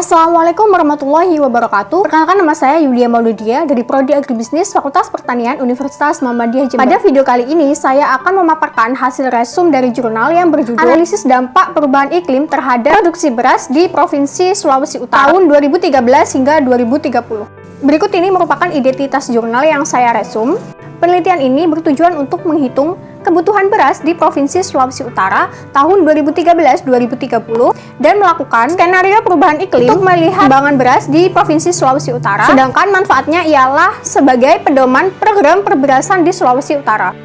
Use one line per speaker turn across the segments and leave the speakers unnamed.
Assalamualaikum warahmatullahi wabarakatuh. Perkenalkan, nama saya Yulia Maulidia dari Prodi Agribisnis Fakultas Pertanian Universitas Muhammadiyah Jember. Pada video kali ini, saya akan memaparkan hasil resum dari jurnal yang berjudul Analisis Dampak Perubahan Iklim Terhadap Produksi Beras di Provinsi Sulawesi Utara tahun 2013 hingga 2030. Berikut ini merupakan identitas jurnal yang saya resum. Penelitian ini bertujuan untuk menghitung kebutuhan beras di Provinsi Sulawesi Utara tahun 2013-2030 dan melakukan skenario perubahan iklim untuk melihat perkembangan beras di Provinsi Sulawesi Utara, sedangkan manfaatnya ialah sebagai pedoman program perberasan di Sulawesi Utara.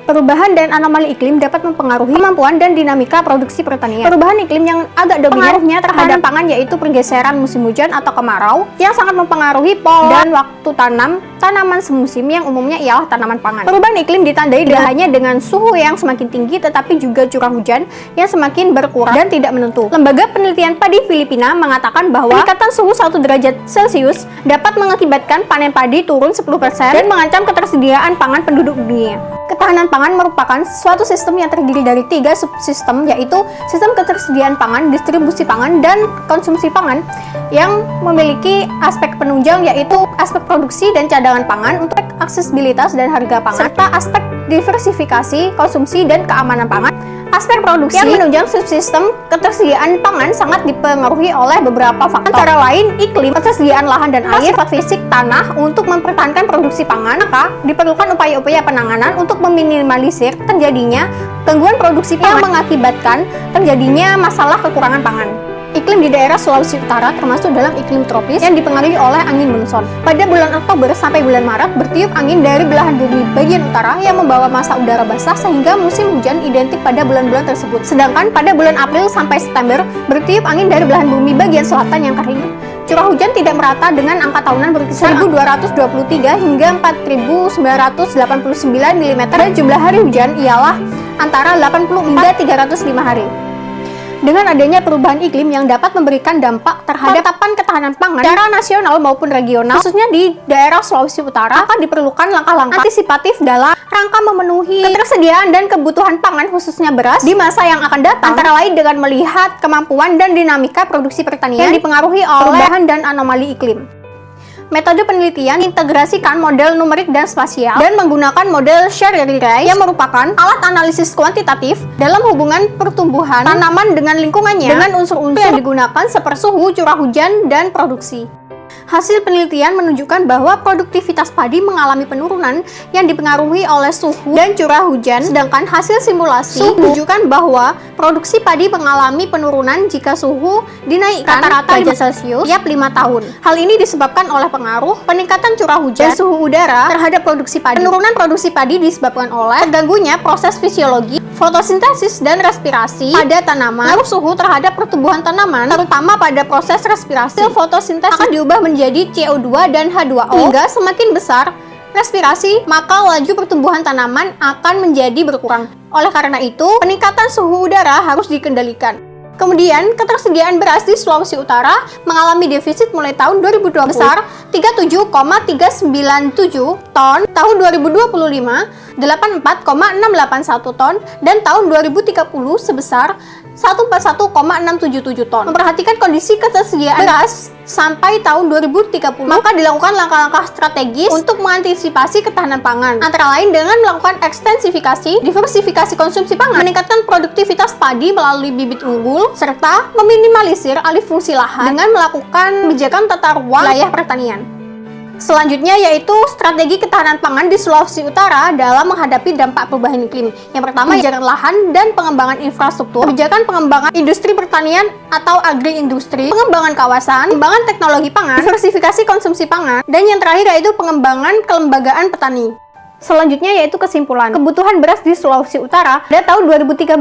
Perubahan dan anomali iklim dapat mempengaruhi kemampuan dan dinamika produksi pertanian. Perubahan iklim yang agak dominan pengaruhnya terhadap pangan yaitu pergeseran musim hujan atau kemarau yang sangat mempengaruhi pola dan waktu tanam tanaman semusim yang umumnya ialah tanaman pangan. Perubahan iklim ditandai tidak hanya dengan suhu yang semakin tinggi tetapi juga curah hujan yang semakin berkurang dan tidak menentu. Lembaga Penelitian Padi Filipina mengatakan bahwa peningkatan suhu 1 derajat Celcius dapat mengakibatkan panen padi turun 10% dan mengancam ketersediaan pangan penduduk dunia. Ketahanan pangan merupakan suatu sistem yang terdiri dari 3 subsistem, yaitu sistem ketersediaan pangan, distribusi pangan, dan konsumsi pangan yang memiliki aspek penunjang yaitu aspek produksi dan cadangan pangan untuk aksesibilitas dan harga pangan, serta aspek diversifikasi, konsumsi, dan keamanan pangan. Aspek produksi yang menunjang subsistem ketersediaan pangan sangat dipengaruhi oleh beberapa faktor, antara lain iklim, ketersediaan lahan dan air, sifat fisik tanah untuk mempertahankan produksi pangan. Maka diperlukan upaya-upaya penanganan untuk meminimalisir terjadinya gangguan produksi pangan yang mengakibatkan terjadinya masalah kekurangan pangan. Iklim di daerah Sulawesi Utara termasuk dalam iklim tropis yang dipengaruhi oleh angin monsun. Pada bulan Oktober sampai bulan Maret bertiup angin dari belahan bumi bagian utara yang membawa massa udara basah sehingga musim hujan identik pada bulan-bulan tersebut. Sedangkan pada bulan April sampai September bertiup angin dari belahan bumi bagian selatan yang kering. Curah hujan tidak merata dengan angka tahunan berkisar 1.223 hingga 4.989 mm dan jumlah hari hujan ialah antara 80 hingga 305 hari. Dengan adanya perubahan iklim yang dapat memberikan dampak terhadap penetapan ketahanan pangan secara nasional maupun regional, khususnya di daerah Sulawesi Utara, maka diperlukan langkah-langkah antisipatif dalam rangka memenuhi ketersediaan dan kebutuhan pangan khususnya beras di masa yang akan datang, antara lain dengan melihat kemampuan dan dinamika produksi pertanian yang dipengaruhi oleh perubahan dan anomali iklim. Metode penelitian integrasikan model numerik dan spasial dan menggunakan model Sherry Rice yang merupakan alat analisis kuantitatif dalam hubungan pertumbuhan tanaman dengan lingkungannya dengan unsur-unsur yang digunakan seperti suhu, curah hujan, dan produksi. Hasil penelitian menunjukkan bahwa produktivitas padi mengalami penurunan yang dipengaruhi oleh suhu dan curah hujan, sedangkan hasil simulasi menunjukkan bahwa produksi padi mengalami penurunan jika suhu dinaikkan rata-rata derajat Celcius tiap 5 tahun. Hal ini disebabkan oleh pengaruh peningkatan curah hujan dan suhu udara terhadap produksi padi. Penurunan produksi padi disebabkan oleh terganggunya proses fisiologi, fotosintesis, dan respirasi pada tanaman. Pengaruh suhu terhadap pertumbuhan tanaman, terutama pada proses respirasi, fotosintesis akan diubah menjadi CO2 dan H2O. Hingga semakin besar respirasi, maka laju pertumbuhan tanaman akan menjadi berkurang. Oleh karena itu, peningkatan suhu udara harus dikendalikan. Kemudian, ketersediaan beras di Sulawesi Utara mengalami defisit mulai tahun 2020 besar 37,397 ton, tahun 2025 84,681 ton, dan tahun 2030 sebesar 141,677 ton. Memperhatikan kondisi ketersediaan beras sampai tahun 2030, maka dilakukan langkah-langkah strategis untuk mengantisipasi ketahanan pangan, antara lain dengan melakukan ekstensifikasi, diversifikasi konsumsi pangan, meningkatkan produktivitas padi melalui bibit unggul, serta meminimalisir alih fungsi lahan dengan melakukan kebijakan tata ruang wilayah pertanian. Selanjutnya yaitu strategi ketahanan pangan di Sulawesi Utara dalam menghadapi dampak perubahan iklim. Yang pertama, kebijakan lahan dan pengembangan infrastruktur, kebijakan pengembangan industri pertanian atau agri-industri, pengembangan kawasan, pengembangan teknologi pangan, diversifikasi konsumsi pangan, dan yang terakhir yaitu pengembangan kelembagaan petani. Selanjutnya yaitu kesimpulan. Kebutuhan beras di Sulawesi Utara pada tahun 2013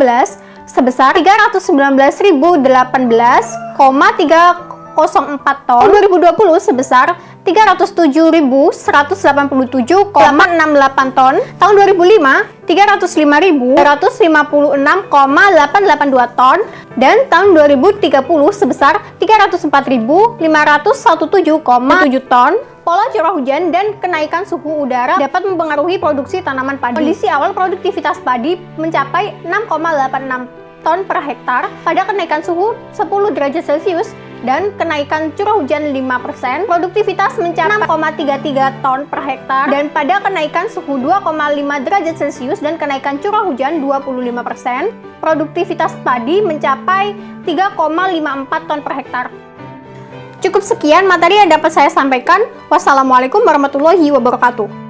sebesar 319.018,304 ton, 2020 sebesar 307.187,68 ton, tahun 2005 305.256,882 ton, dan tahun 2030 sebesar 304.517,7 ton. Pola curah hujan dan kenaikan suhu udara dapat mempengaruhi produksi tanaman padi. Kondisi awal produktivitas padi mencapai 6,86 ton per hektar pada kenaikan suhu 10 derajat Celcius dan kenaikan curah hujan 5%, produktivitas mencapai 6,33 ton per hektar, dan pada kenaikan suhu 2,5 derajat Celcius dan kenaikan curah hujan 25%, produktivitas padi mencapai 3,54 ton per hektar. Cukup sekian materi yang dapat saya sampaikan. Wassalamualaikum warahmatullahi wabarakatuh.